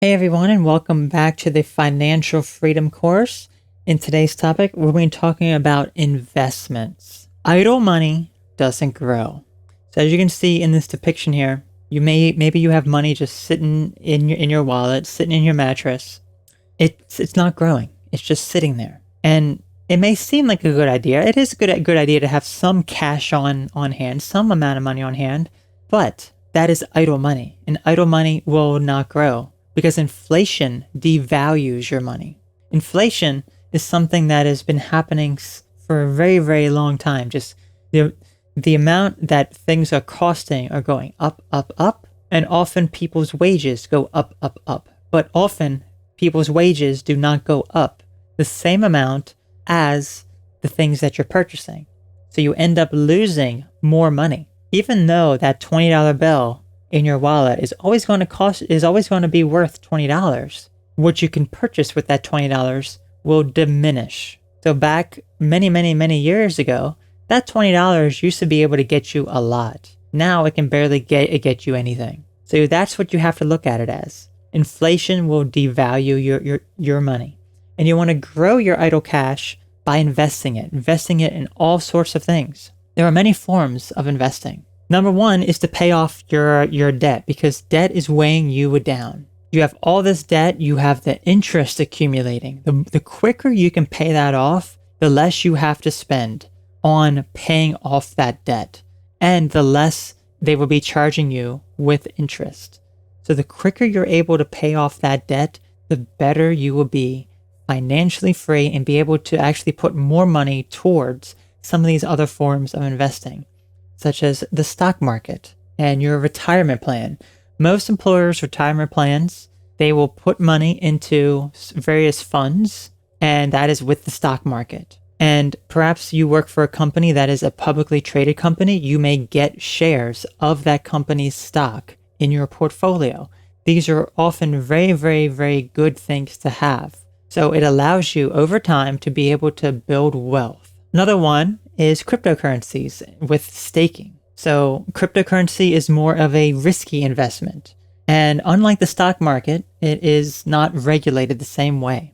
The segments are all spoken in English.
Hey everyone, and welcome back to the Financial Freedom course. In today's topic, we're going to be talking about investments. Idle money doesn't grow. So as you can see in this depiction here, maybe you have money just sitting in your wallet, sitting in your mattress. It's not growing. It's just sitting there. And it may seem like a good idea. It is a good idea to have some cash on hand, some amount of money on hand, but that is idle money, and idle money will not grow. Because inflation devalues your money. Inflation is something that has been happening for a very, very long time. Just the amount that things are costing are going up, up, up. And often people's wages go up, up, up. But often people's wages do not go up the same amount as the things that you're purchasing. So you end up losing more money. Even though that $20 bill in your wallet is always going to be worth $20. What you can purchase with that $20 will diminish. So back many years ago, that $20 used to be able to get you a lot. Now it can barely get you anything. So that's what you have to look at it as. Inflation will devalue your money. And you want to grow your idle cash by investing it in all sorts of things. There are many forms of investing. Number one is to pay off your debt, because debt is weighing you down. You have all this debt, you have the interest accumulating. The quicker you can pay that off, the less you have to spend on paying off that debt, and the less they will be charging you with interest. So the quicker you're able to pay off that debt, the better you will be financially free and be able to actually put more money towards some of these other forms of investing, such as the stock market and your retirement plan. Most employers' retirement plans, they will put money into various funds, and that is with the stock market. And perhaps you work for a company that is a publicly traded company. You may get shares of that company's stock in your portfolio. These are often very, very, very good things to have. So it allows you over time to be able to build wealth. Another one is cryptocurrencies with staking. So cryptocurrency is more of a risky investment. And unlike the stock market, it is not regulated the same way.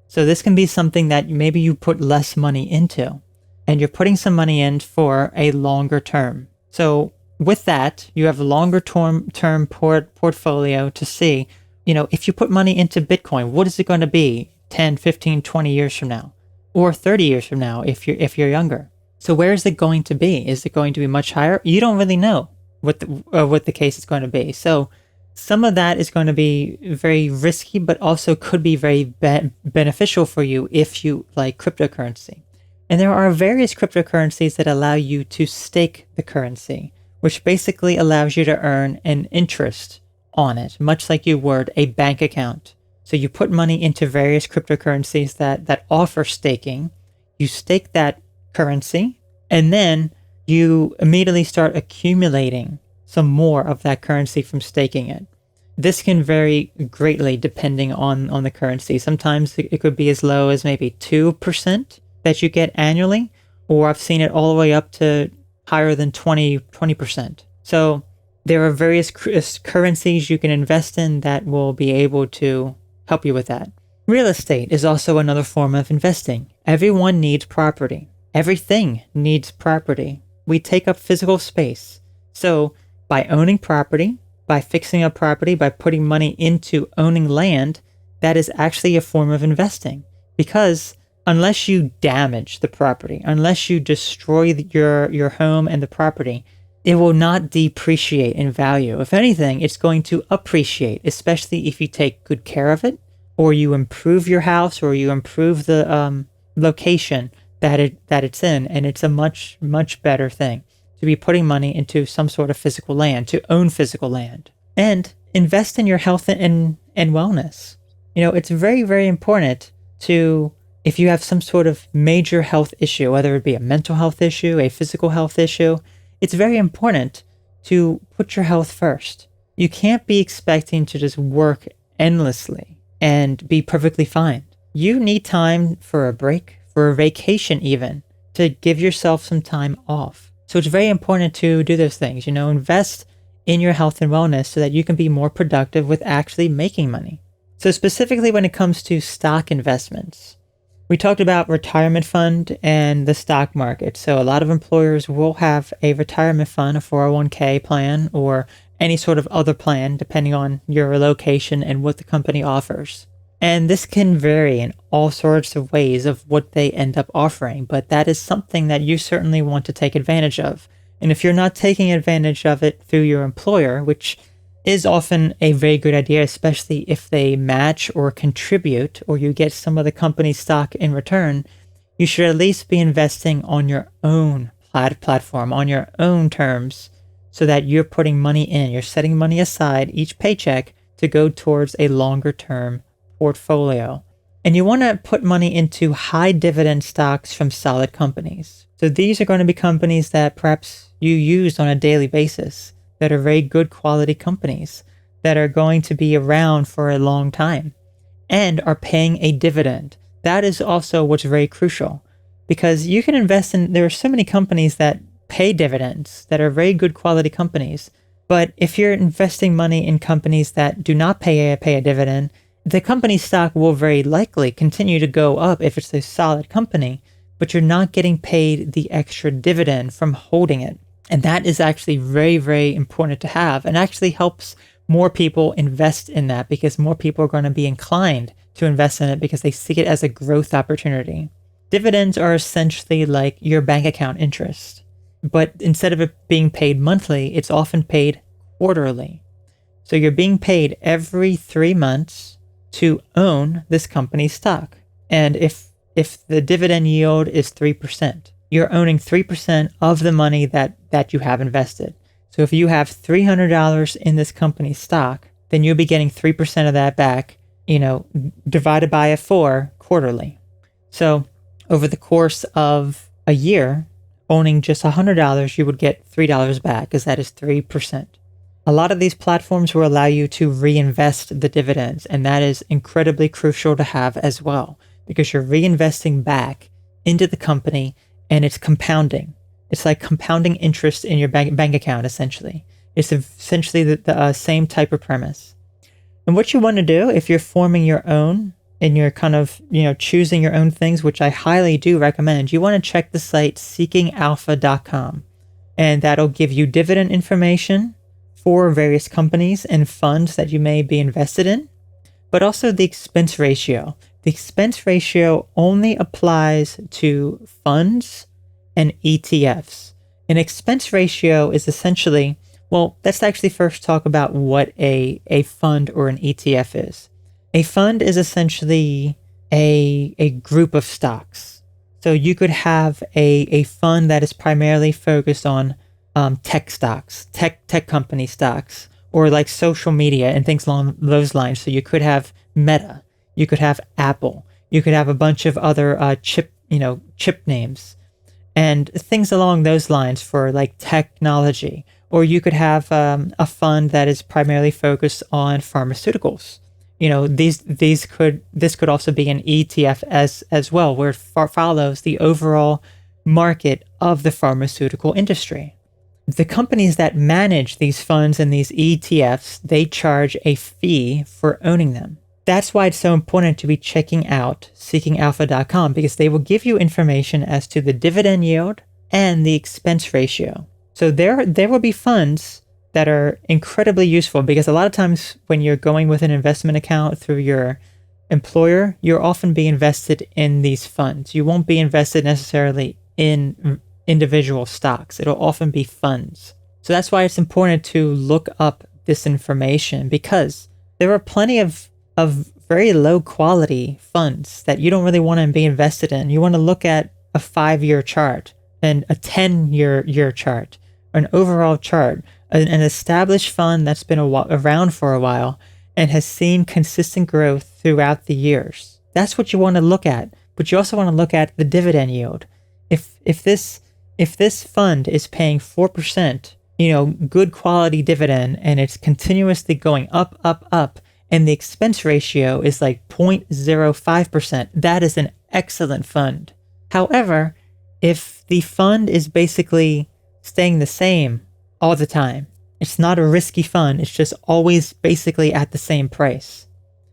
So this can be something that maybe you put less money into, and you're putting some money in for a longer term. So with that, you have a longer term portfolio to see, if you put money into Bitcoin, what is it going to be 10, 15, 20 years from now? Or 30 years from now if you're younger. So where is it going to be? Is it going to be much higher? You don't really know what the case is going to be. So some of that is going to be very risky, but also could be very beneficial for you if you like cryptocurrency. And there are various cryptocurrencies that allow you to stake the currency, which basically allows you to earn an interest on it, much like you would a bank account. So you put money into various cryptocurrencies that offer staking. You stake that currency, and then you immediately start accumulating some more of that currency from staking it. This can vary greatly depending on the currency. Sometimes it could be as low as maybe 2% that you get annually, or I've seen it all the way up to higher than 20%. So there are various currencies you can invest in that will be able to help you with that. Real estate is also another form of investing. Everyone needs property. Everything needs property. We take up physical space. So by owning property, by fixing up property, by putting money into owning land, that is actually a form of investing. Because unless you damage the property, unless you destroy your home and the property, it will not depreciate in value. If anything, it's going to appreciate, especially if you take good care of it, or you improve your house, or you improve the location that it's in, and it's a much, much better thing to be putting money into some sort of physical land, to own physical land. And invest in your health and wellness. It's very, very important to, if you have some sort of major health issue, whether it be a mental health issue, a physical health issue, it's very important to put your health first. You can't be expecting to just work endlessly and be perfectly fine. You need time for a break, for a vacation even, to give yourself some time off. So it's very important to do those things, invest in your health and wellness so that you can be more productive with actually making money. So specifically when it comes to stock investments, we talked about retirement fund and the stock market. So a lot of employers will have a retirement fund, a 401k plan, or any sort of other plan, depending on your location and what the company offers. And this can vary in all sorts of ways of what they end up offering, but that is something that you certainly want to take advantage of. And if you're not taking advantage of it through your employer, which is often a very good idea, especially if they match or contribute, or you get some of the company's stock in return, you should at least be investing on your own platform, on your own terms, so that you're putting money in, you're setting money aside each paycheck to go towards a longer term portfolio. And you want to put money into high dividend stocks from solid companies. So these are going to be companies that perhaps you use on a daily basis, that are very good quality companies, that are going to be around for a long time and are paying a dividend. That is also what's very crucial, because you can invest in, there are so many companies that pay dividends that are very good quality companies. But if you're investing money in companies that do not pay a dividend, the company's stock will very likely continue to go up if it's a solid company, but you're not getting paid the extra dividend from holding it. And that is actually very, very important to have, and actually helps more people invest in that, because more people are going to be inclined to invest in it because they see it as a growth opportunity. Dividends are essentially like your bank account interest, but instead of it being paid monthly, it's often paid quarterly. So you're being paid every 3 months to own this company's stock. And if the dividend yield is 3%, you're owning 3% of the money that you have invested. So if you have $300 in this company's stock, then you'll be getting 3% of that back, divided by 4 quarterly. So over the course of a year, owning just $100, you would get $3 back, because that is 3%. A lot of these platforms will allow you to reinvest the dividends, and that is incredibly crucial to have as well, because you're reinvesting back into the company, and it's compounding. It's like compounding interest in your bank account, essentially. It's essentially the same type of premise. And what you want to do, if you're forming your own, and you're kind of, choosing your own things, which I highly do recommend, you want to check the site seekingalpha.com. And that'll give you dividend information for various companies and funds that you may be invested in, but also the expense ratio. The expense ratio only applies to funds and ETFs. An expense ratio is essentially, let's actually first talk about what a fund or an ETF is. A fund is essentially a group of stocks. So you could have a fund that is primarily focused on tech stocks, tech company stocks, or like social media and things along those lines. So you could have Meta, you could have Apple, you could have a bunch of other chip names and things along those lines for like technology. Or you could have a fund that is primarily focused on pharmaceuticals. This could also be an ETF as well, where it follows the overall market of the pharmaceutical industry. The companies that manage these funds and these ETFs, they charge a fee for owning them. That's why it's so important to be checking out seekingalpha.com, because they will give you information as to the dividend yield and the expense ratio. So there will be funds that are incredibly useful, because a lot of times when you're going with an investment account through your employer, you'll often be invested in these funds. You won't be invested necessarily in individual stocks. It'll often be funds. So that's why it's important to look up this information, because there are plenty of very low quality funds that you don't really want to be invested in. You want to look at a 5-year chart and a 10-year chart, or an overall chart, an established fund that's been around for a while and has seen consistent growth throughout the years. That's what you want to look at. But you also want to look at the dividend yield. If this fund is paying 4%, good quality dividend, and it's continuously going up, and the expense ratio is like 0.05%, that is an excellent fund. However, if the fund is basically staying the same all the time, it's not a risky fund, it's just always basically at the same price,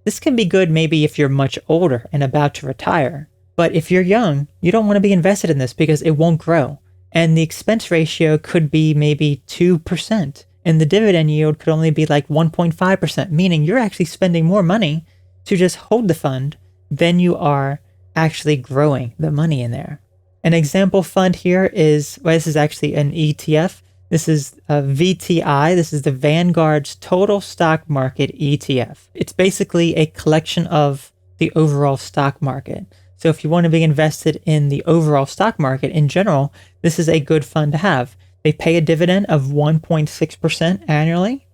This can be good maybe if you're much older and about to retire. But if you're young, you don't want to be invested in this because it won't grow. And the expense ratio could be maybe 2%. And the dividend yield could only be like 1.5%, meaning you're actually spending more money to just hold the fund than you are actually growing the money in there. An example fund here is, well, this is actually an ETF. This is a VTI. This is the Vanguard's Total Stock Market ETF. It's basically a collection of the overall stock market. So if you want to be invested in the overall stock market in general, this is a good fund to have. They pay a dividend of 1.6% annually,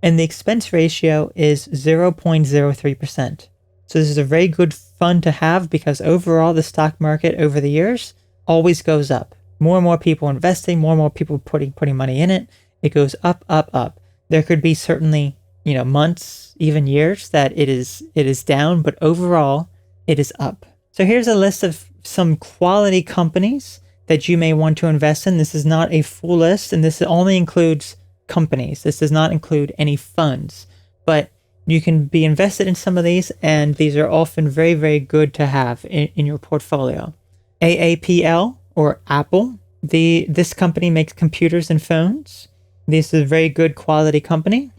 and the expense ratio is 0.03%. So this is a very good fund to have because overall the stock market over the years always goes up. More and more people investing, more and more people putting money in it. It goes up, up, up. There could be certainly, months, even years that it is down, but overall it is up. So here's a list of some quality companies that you may want to invest in. This is not a full list, and this only includes companies. This does not include any funds, but you can be invested in some of these, and these are often very, very good to have in your portfolio. AAPL, or Apple. This company makes computers and phones. This is a very good quality company.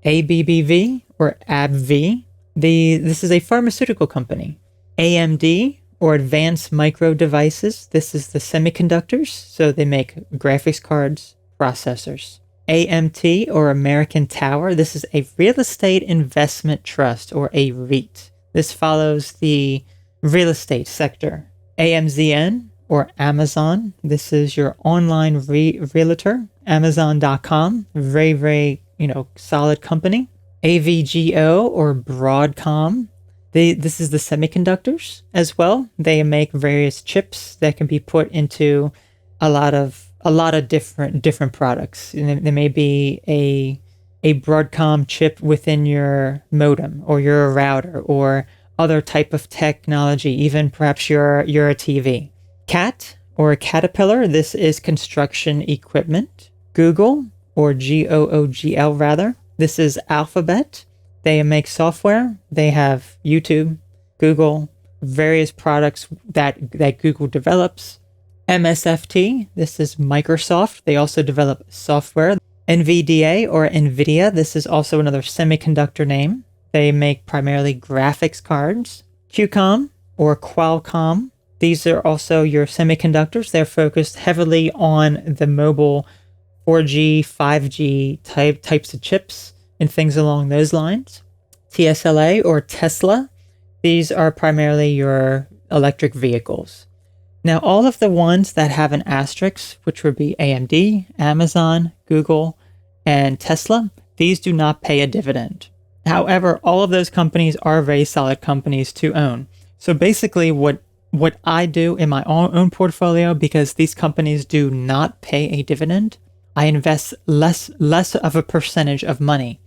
ABBV, or AbbVie. This is a pharmaceutical company. AMD, or Advanced Micro Devices. This is the semiconductors, so they make graphics cards, processors. AMT, or American Tower. This is a real estate investment trust, or a REIT. This follows the real estate sector. AMZN, or Amazon. This is your online realtor, Amazon.com. Very, very, solid company. AVGO, or Broadcom. This is the semiconductors as well. They make various chips that can be put into a lot of different products. And there may be a Broadcom chip within your modem or your router or other type of technology, even perhaps your a TV. CAT, or Caterpillar. This is construction equipment. Google, or GOOGL rather. This is Alphabet. They make software. They have YouTube, Google, various products that Google develops. MSFT, this is Microsoft. They also develop software. NVDA, or NVIDIA, this is also another semiconductor name. They make primarily graphics cards. QCOM, or Qualcomm. These are also your semiconductors. They're focused heavily on the mobile 4G, 5G types of chips and things along those lines. TSLA, or Tesla. These are primarily your electric vehicles. Now, all of the ones that have an asterisk, which would be AMD, Amazon, Google, and Tesla, these do not pay a dividend. However, all of those companies are very solid companies to own. So basically what I do in my own portfolio, because these companies do not pay a dividend, I invest less of a percentage of money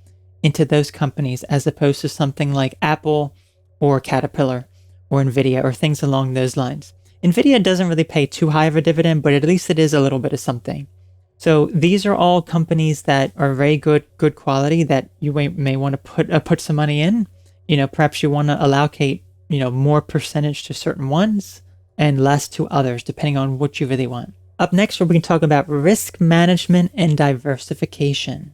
into those companies as opposed to something like Apple or Caterpillar or NVIDIA or things along those lines. NVIDIA doesn't really pay too high of a dividend, but at least it is a little bit of something. So these are all companies that are very good quality that you may want to put some money in. Perhaps you want to allocate, more percentage to certain ones and less to others, depending on what you really want. Up next, we're going to talk about risk management and diversification.